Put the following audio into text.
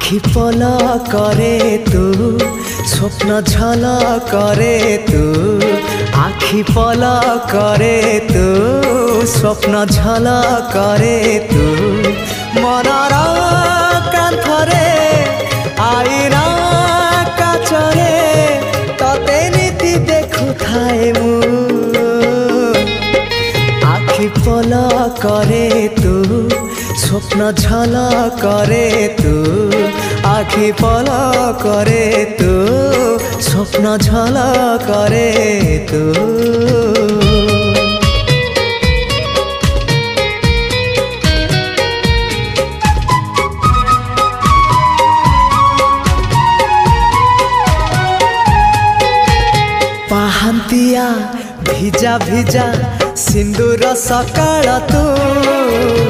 आखि पल करे तू स्वप्न झल करे तू आखि पल करे तू स्वप्न झल करे तू मनर कांथरे आईना काचरे तते नीति देखु थाए मु आखि पल करे तू स्वप्न झल करे तू आखि पल करे तू स्वप्न झल करे तू पाहंतिया भिजा भिजा सिंदूर सकाळ तू